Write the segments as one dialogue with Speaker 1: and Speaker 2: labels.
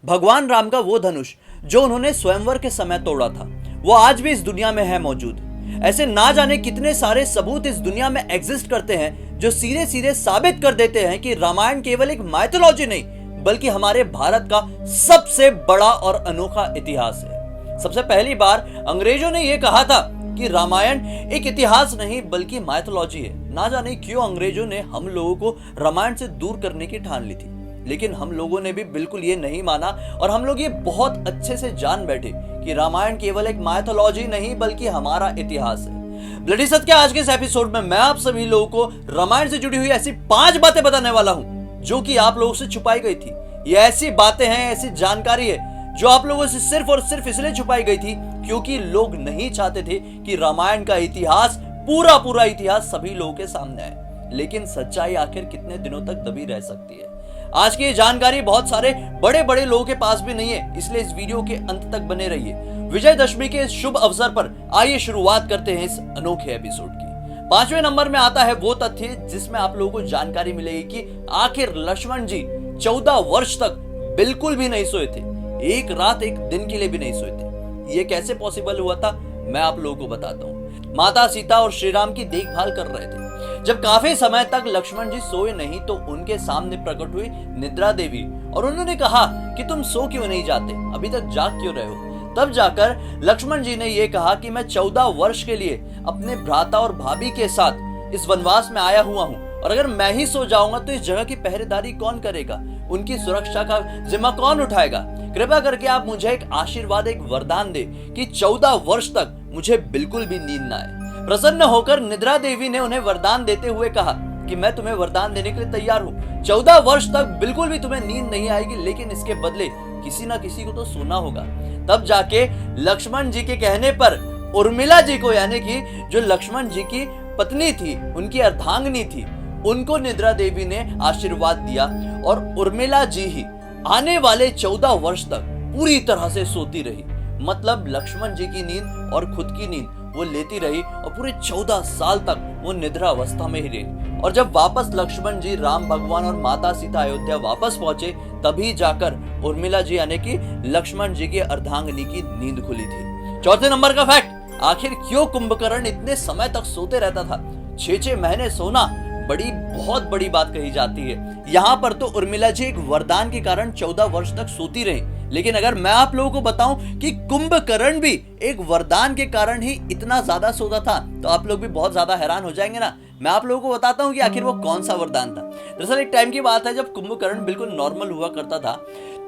Speaker 1: भगवान राम का वो धनुष जो उन्होंने स्वयंवर के समय तोड़ा था, वो आज भी इस दुनिया में है मौजूद। ऐसे ना जाने कितने सारे सबूत इस दुनिया में एग्जिस्ट करते हैं जो सीधे सीधे साबित कर देते हैं कि रामायण केवल एक माइथोलॉजी नहीं बल्कि हमारे भारत का सबसे बड़ा और अनोखा इतिहास है। सबसे पहली बार अंग्रेजों ने यह कहा था कि रामायण एक इतिहास नहीं बल्कि माइथोलॉजी है। ना जाने क्यों अंग्रेजों ने हम लोगों को रामायण से दूर करने की ठान ली थी, लेकिन हम लोगों ने भी बिल्कुल ये नहीं माना और हम लोग ये बहुत अच्छे से जान बैठे कि रामायण केवल एक माइथोलॉजी नहीं बल्कि हमारा इतिहास है। ब्लडी सत्य के आज के इस एपिसोड में मैं आप सभी लोगों को रामायण से जुड़ी हुई ऐसी 5 बातें बताने वाला हूं जो कि आप लोगों से छुपाई गई थी। ये ऐसी बातें हैं, ऐसी जानकारी है जो आप लोगों से सिर्फ और सिर्फ इसलिए छुपाई गई थी क्योंकि लोग नहीं चाहते थे कि रामायण का इतिहास, पूरा इतिहास सभी लोगों के सामने आए। लेकिन सच्चाई आखिर कितने दिनों तक दबी रह सकती है? आज की ये जानकारी बहुत सारे बड़े बड़े लोगों के पास भी नहीं है, इसलिए इस वीडियो के अंत तक बने रहिए। विजयदशमी के इस शुभ अवसर पर आइए शुरुआत करते हैं इस अनोखे एपिसोड की। 5वें नंबर में आता है वो तथ्य जिसमें आप लोगों को जानकारी मिलेगी कि आखिर लक्ष्मण जी 14 वर्ष तक बिल्कुल भी नहीं सोए थे, एक रात एक दिन के लिए भी नहीं सोए थे। ये कैसे पॉसिबल हुआ था मैं आप लोगों को बताता हूँ। माता सीता और श्री राम की देखभाल कर रहे थे। जब काफी समय तक लक्ष्मण जी सोए नहीं तो उनके सामने प्रकट हुई निद्रा देवी और उन्होंने कहा कि तुम सो क्यों नहीं जाते, अभी तक जाग क्यों रहे हो? तब जाकर लक्ष्मण जी ने यह कहा कि मैं 14 वर्ष के लिए अपने भ्राता और भाभी के साथ इस वनवास में आया हुआ हूँ और अगर मैं ही सो जाऊंगा तो इस जगह की पहरेदारी कौन करेगा, उनकी सुरक्षा का जिम्मा कौन उठाएगा? कृपया करके आप मुझे एक आशीर्वाद, एक वरदान दे कि 14 वर्ष तक मुझे बिल्कुल भी नींद ना आए। प्रसन्न होकर निद्रा देवी ने उन्हें वरदान देते हुए कहा कि मैं तुम्हें वरदान देने के लिए तैयार हूँ। 14 वर्ष तक बिल्कुल भी तुम्हें नींद नहीं आएगी, लेकिन इसके बदले किसी ना किसी को तो सोना होगा। तब जाके लक्ष्मण जी के कहने पर उर्मिला जी को, यानी कि जो लक्ष्मण जी की पत्नी थी, उनकी अर्धांगिनी थी, उनको निद्रा देवी ने आशीर्वाद दिया और उर्मिला जी ही आने वाले 14 वर्ष तक पूरी तरह से सोती रही। मतलब लक्ष्मण जी की नींद और खुद की नींद वो लेती रही और पूरे 14 साल तक वो निद्रा अवस्था में ही रही। और जब वापस लक्ष्मण जी, राम भगवान और माता सीता अयोध्या वापस पहुंचे तभी जाकर उर्मिला जी यानी कि लक्ष्मण जी की अर्धांगिनी की नींद खुली थी। चौथे नंबर का फैक्ट, आखिर क्यों कुंभकर्ण इतने समय तक सोते रहता था? 6 महीने सोना बहुत बड़ी बात कही जाती है। यहाँ पर तो उर्मिला जी एक वरदान के कारण 14 वर्ष तक सोती रही, लेकिन अगर मैं आप लोगों को बताऊं कि कुंभकर्ण भी एक वरदान के कारण ही इतना ज्यादा सोता था तो आप लोग भी बहुत ज्यादा हैरान हो जाएंगे ना। मैं आप लोगों को बताता हूं कि आखिर वो कौन सा वरदान था। दरअसल एक टाइम की बात है जब कुंभकर्ण बिल्कुल नॉर्मल हुआ करता था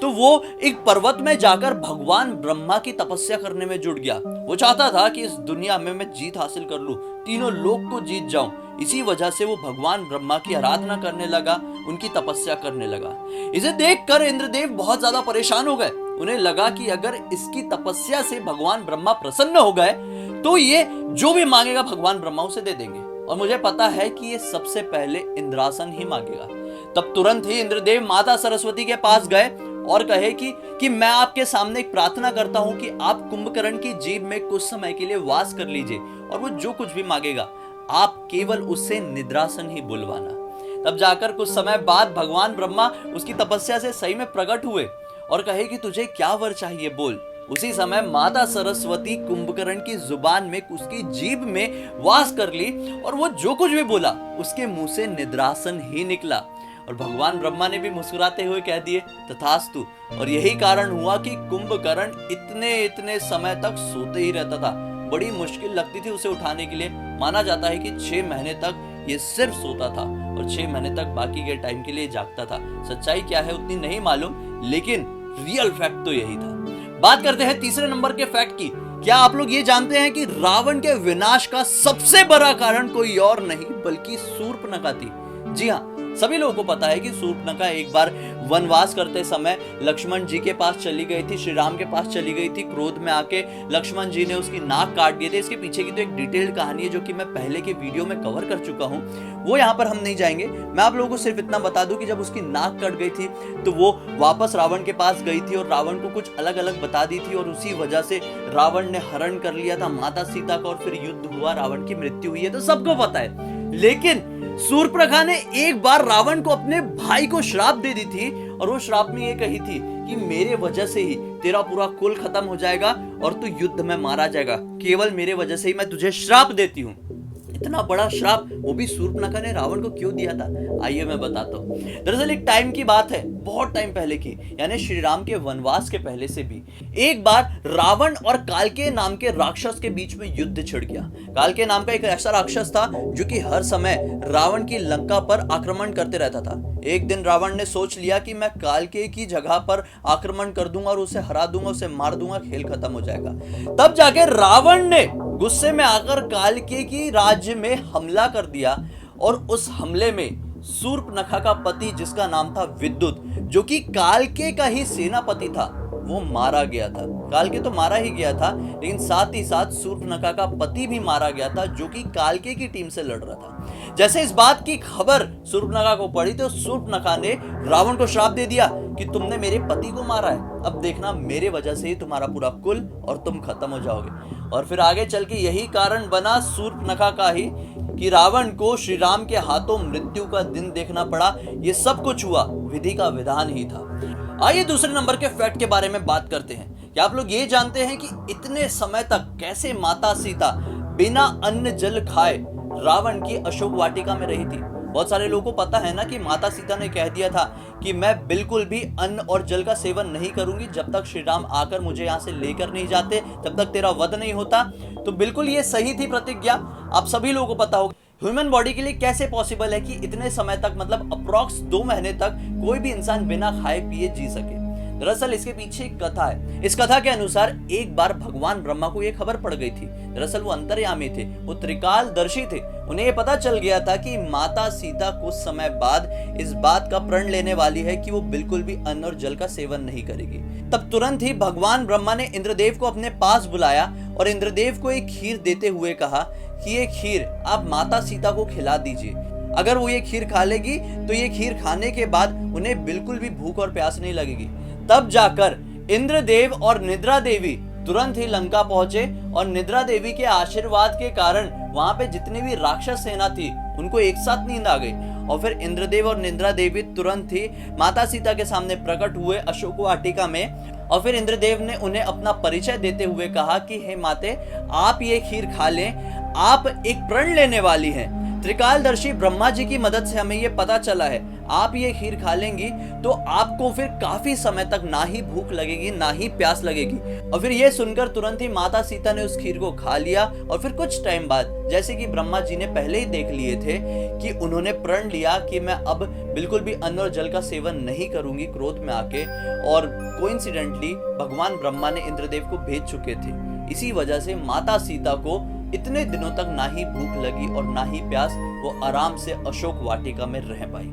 Speaker 1: तो वो एक पर्वत में जाकर भगवान ब्रह्मा की तपस्या करने में जुट गया। वो चाहता था कि इस दुनिया में मैं जीत हासिल कर लूं, तीनों लोक को जीत जाऊं। इसी वजह से वो भगवान ब्रह्मा की आराधना करने लगा, उनकी तपस्या करने लगा। इसे देखकर इंद्रदेव बहुत ज्यादा परेशान हो गए। उन्हें लगा कि अगर इसकी तपस्या से भगवान ब्रह्मा प्रसन्न हो गए तो ये जो भी मांगेगा भगवान ब्रह्मा उसे दे देंगे, और मुझे पता है कि ये सबसे पहले इंद्रासन ही मांगेगा। तब तुरंत ही इंद्रदेव माता सरस्वती के पास गए और कहे कि मैं आपके सामने एक प्रार्थना करता हूं कि आप कुंभकर्ण की जीभ में कुछ समय के लिए वास कर लीजिए और वो जो कुछ भी मांगेगा आप केवल उससे निद्रासन ही बुलवाना। तब जाकर कुछ समय बाद भगवान ब्रह्मा उसकी तपस्या से सही में प्रकट हुए और कहे कि तुझे क्या वर चाहिए बोल। उसी समय माता सरस्वती कुंभकर्ण की जुबान में, उसकी जीभ में वास कर ली और वो जो कुछ भी बोला उसके मुंह से निद्रासन ही निकला। और भगवान ब्रह्मा ने भी मुस्कुराते हुए कह दिए तथास्तु। और यही कारण हुआ कि कुंभकर्ण इतने समय तक सोते ही रहता था। बड़ी मुश्किल लगती थी उसे उठाने के लिए। माना जाता है कि 6 महीने तक ये सिर्फ सोता था और 6 महीने तक बाकी के टाइम के लिए जागता था। सच्चाई क्या है उतनी नहीं मालूम, लेकिन रियल फैक्ट तो यही था। बात करते हैं तीसरे नंबर के फैक्ट की। क्या आप लोग ये जानते हैं कि रावण के विनाश का सबसे बड़ा कारण कोई और नहीं बल्कि शूर्पणखा थी? जी हाँ, सभी लोगों को पता है कि शूर्पणखा एक बार वनवास करते समय लक्ष्मण जी के पास चली गई थी, श्री राम के पास चली गई थी। क्रोध में आके लक्ष्मण जी ने उसकी नाक काट दिए थे। इसके पीछे की तो एक डिटेल्ड कहानी है जो कि मैं पहले के वीडियो में कवर कर चुका हूं, वो यहाँ पर हम नहीं जाएंगे। मैं आप लोगों को सिर्फ इतना बता दूं कि जब उसकी नाक कट गई थी तो वो वापस रावण के पास गई थी और रावण को कुछ अलग अलग बता दी थी और उसी वजह से रावण ने हरण कर लिया था माता सीता का और फिर युद्ध हुआ, रावण की मृत्यु हुई है, तो सबको पता है। लेकिन शूर्पणखा ने एक बार रावण को अपने भाई को श्राप दे दी थी और वो श्राप में ये कही थी कि मेरे वजह से ही तेरा पूरा कुल खत्म हो जाएगा और तू युद्ध में मारा जाएगा, केवल मेरे वजह से ही मैं तुझे श्राप देती हूँ। इतना बड़ा श्राप वो भी शूर्पणखा ने रावण को क्यों दिया था, आइए मैं बताता हूँ। दरअसल एक टाइम की बात है, बहुत टाइम पहले की, यानी श्री राम के वनवास के पहले से भी। एक बार रावण और कालकेय नाम के राक्षस के बीच में युद्ध छिड़ गया। कालकेय नाम का एक ऐसा राक्षस था जो कि हर समय रावण की लंका पर आक्रमण करते रहता था। एक दिन रावण ने सोच लिया कि मैं कालकेय की जगह पर आक्रमण कर दूंगा और उसे हरा दूंगा, उसे मार दूंगा, खेल खत्म हो जाएगा। तब जाके रावण ने गुस्से में आकर कालकेय की राज्य में हमला कर दिया और उस हमले में शूर्पणखा का पति, जिसका नाम था विद्युत, जो कि कालकेय का ही सेनापति था, वो मारा गया था। कालकेय तो मारा ही गया था, लेकिन साथ ही साथ शूर्पणखा का पति भी मारा गया था, जो कि कालकेय की टीम से लड़ रहा था। जैसे इस बात की खबर शूर्पणखा को पड़ी तो शूर्पणखा ने रावण को श्राप दे दिया कि तुमने मेरे पति को मारा है, अब देखना मेरे वजह से ही तुम्हारा पूरा कुल और तुम खत्म हो जाओगे। और फिर आगे चल के यही कारण बना शूर्पणखा का ही कि रावण को श्री राम के हाथों मृत्यु का दिन देखना पड़ा। ये सब कुछ हुआ विधि का विधान ही था। आइए दूसरे नंबर के फैक्ट के बारे में बात करते हैं। क्या आप लोग ये जानते हैं कि इतने समय तक कैसे माता सीता बिना अन्न जल खाए रावण की अशोक वाटिका में रही थी? बहुत सारे लोगों को पता है ना कि माता सीता ने कह दिया था कि मैं बिल्कुल भी अन्न और जल का सेवन नहीं करूंगी जब तक श्री राम आकर मुझे यहाँ से लेकर नहीं जाते, तब तक तेरा वध नहीं होता। तो बिल्कुल ये सही थी प्रतिज्ञा, आप सभी लोगों को पता होगा। ह्यूमन बॉडी के लिए कैसे पॉसिबल है कि इतने समय तक, मतलब अप्रॉक्स 2 महीने तक कोई भी इंसान बिना खाए पिए जी सके? दरअसल इसके पीछे एक कथा है। इस कथा के अनुसार एक बार भगवान ब्रह्मा को यह खबर पड़ गई थी। दरअसल वो अंतर्यामी थे, वो त्रिकालदर्शी थे। उन्हें यह पता चल गया था कि माता सीता कुछ समय बाद इस बात का प्रण लेने वाली है कि वो बिल्कुल भी अन्न और जल का सेवन नहीं करेगी। तब तुरंत ही भगवान ब्रह्मा ने इंद्रदेव को अपने पास बुलाया और इंद्रदेव को एक खीर देते हुए कहा कि ये खीर आप माता सीता को खिला दीजिए। अगर वो ये खीर खा लेगी तो ये खीर खाने के बाद उन्हें बिल्कुल भी भूख और प्यास नहीं लगेगी। तब जाकर इंद्रदेव और निद्रा देवी तुरंत ही लंका पहुंचे और निद्रा देवी के आशीर्वाद के कारण वहां पे जितनी भी राक्षस सेना थी उनको एक साथ नींद आ गई। और फिर इंद्रदेव और निद्रा देवी तुरंत ही माता सीता के सामने प्रकट हुए अशोक वाटिका में। और फिर इंद्रदेव ने उन्हें अपना परिचय देते हुए कहा कि हे माते, आप ये खीर खा लें, आप एक प्रण लेने वाली हैं। त्रिकालदर्शी ब्रह्मा जी की मदद से हमें ये पता चला है, आप ये खीर खा लेंगी तो आपको फिर काफी समय तक ना ही भूख लगेगी ना ही प्यास लगेगी। और फिर ये सुनकर तुरंत ही माता सीता ने उस खीर को खा लिया। और फिर कुछ टाइम बाद, जैसे कि ब्रह्मा जी ने पहले ही देख लिए थे कि उन्होंने प्रण लिया कि मैं अब बिल्कुल भी अन्न और जल का सेवन नहीं करूंगी क्रोध में आके, और कोइंसिडेंटली भगवान ब्रह्मा ने इंद्रदेव को भेज चुके थे। इसी वजह से माता सीता को इतने दिनों तक ना ही भूख लगी और ना ही प्यास, वो आराम से अशोक वाटिका में रह पाई।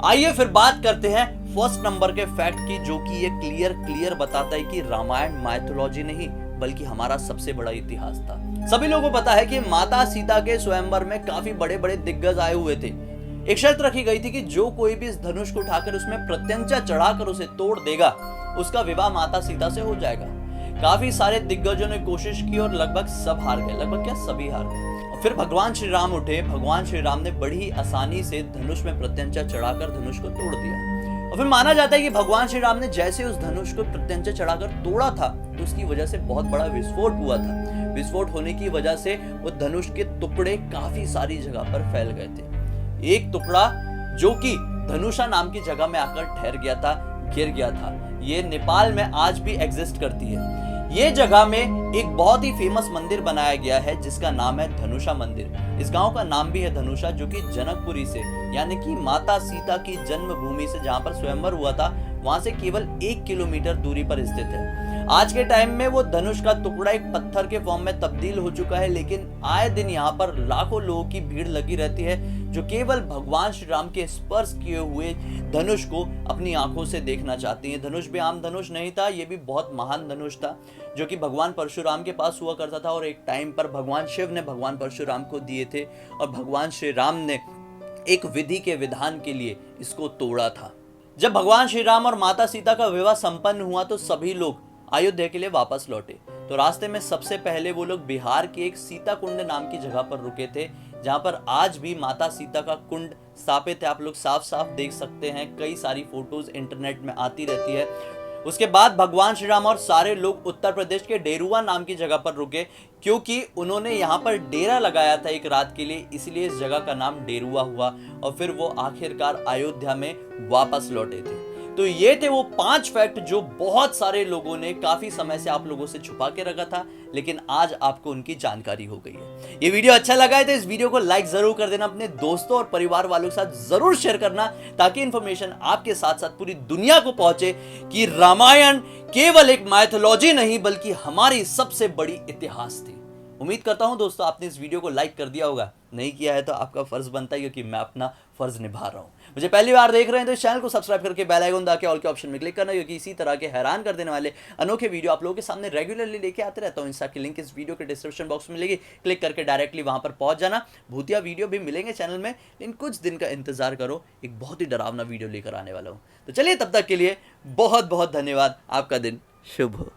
Speaker 1: आइए फिर बात करते हैं फर्स्ट नंबर के फैक्ट की, जो कि ये क्लियर बताता है कि रामायण माइथोलॉजी नहीं बल्कि हमारा सबसे बड़ा इतिहास था। सभी लोगों को पता है कि माता सीता के स्वयंवर में काफी बड़े बड़े दिग्गज आए हुए थे। एक शर्त रखी गई थी कि जो कोई भी इस धनुष को उठाकर उसमें प्रत्यंचा चढ़ाकर उसे तोड़ देगा, उसका विवाह माता सीता से हो जाएगा। काफी सारे दिग्गजों ने कोशिश की और लगभग सब हार गए, लगभग क्या सभी हार गए। फिर भगवान श्री राम उठे। भगवान श्री राम ने बड़ी ही आसानी से धनुष में प्रत्यंचा चढ़ाकर धनुष को तोड़ दिया। और फिर माना जाता है कि भगवान श्री राम ने जैसे उस धनुष को प्रत्यंचा चढ़ाकर तोड़ा था तो उसकी वजह से बहुत बड़ा विस्फोट हुआ था। विस्फोट होने की वजह से वो धनुष के टुकड़े काफी सारी जगह पर फैल गए थे। एक टुकड़ा जो कि धनुषा नाम की जगह में आकर ठहर गया था, गिर गया था। ये नेपाल में आज भी एग्जिस्ट करती है। ये जगह में एक बहुत ही फेमस मंदिर बनाया गया है जिसका नाम है धनुषा मंदिर। इस गांव का नाम भी है धनुषा, जो कि जनकपुरी से, यानी कि माता सीता की जन्मभूमि से, जहां पर स्वयंवर हुआ था, वहां से केवल 1 किलोमीटर दूरी पर स्थित है। आज के टाइम में वो धनुष का टुकड़ा एक पत्थर के फॉर्म में तब्दील हो चुका है, लेकिन आए दिन यहाँ पर लाखों लोगों की भीड़ लगी रहती है जो केवल भगवान श्री राम के स्पर्श किए हुए धनुष को अपनी आंखों से देखना चाहती हैं। धनुष भी आम धनुष नहीं था, ये भी बहुत महान धनुष था जो कि भगवान परशुराम के पास हुआ करता था, और एक टाइम पर भगवान शिव ने भगवान परशुराम को दिए थे और भगवान श्री राम ने एक विधि के विधान के लिए इसको तोड़ा था। जब भगवान श्री राम और माता सीता का विवाह संपन्न हुआ तो सभी लोग अयोध्या के लिए वापस लौटे। तो रास्ते में सबसे पहले वो लोग बिहार के एक सीता कुंड नाम की जगह पर रुके थे, जहां पर आज भी माता सीता का कुंड स्थापित है। आप लोग साफ साफ देख सकते हैं, कई सारी फोटोज इंटरनेट में आती रहती है। उसके बाद भगवान श्री राम और सारे लोग उत्तर प्रदेश के डेरुआ नाम की जगह पर रुके, क्योंकि उन्होंने यहाँ पर डेरा लगाया था एक रात के लिए, इसलिए इस जगह का नाम डेरुआ हुआ। और फिर वो आखिरकार अयोध्या में वापस लौटे थे। तो ये थे वो 5 फैक्ट जो बहुत सारे लोगों ने काफी समय से आप लोगों से छुपा के रखा था, लेकिन आज आपको उनकी जानकारी हो गई है। ये वीडियो अच्छा लगा है तो इस वीडियो को लाइक जरूर कर देना, अपने दोस्तों और परिवार वालों के साथ जरूर शेयर करना, ताकि इंफॉर्मेशन आपके साथ साथ पूरी दुनिया को पहुंचे कि रामायण केवल एक माइथोलॉजी नहीं बल्कि हमारी सबसे बड़ी इतिहास थी। उम्मीद करता हूं दोस्तों आपने इस वीडियो को लाइक कर दिया होगा, नहीं किया है तो आपका फर्ज बनता है, क्योंकि मैं अपना फर्ज निभा रहा हूं। मुझे पहली बार देख रहे हैं तो इस चैनल को सब्सक्राइब करके बेल आइकन दबा के ऑल के ऑप्शन में क्लिक करना, क्योंकि इसी तरह के हैरान कर देने वाले अनोखे वीडियो आप लोगों के सामने रेगुलरली लेके आते रहता हूं। इंस्टा की लिंक इस वीडियो के डिस्क्रिप्शन बॉक्स में मिलेगी, क्लिक करके डायरेक्टली वहां पर पहुंच जाना। भूतिया वीडियो भी मिलेंगे चैनल में, लेकिन कुछ दिन का इंतजार करो, एक बहुत ही डरावना वीडियो लेकर आने वाला हूं। तो चलिए तब तक के लिए बहुत बहुत धन्यवाद, आपका दिन शुभ हो।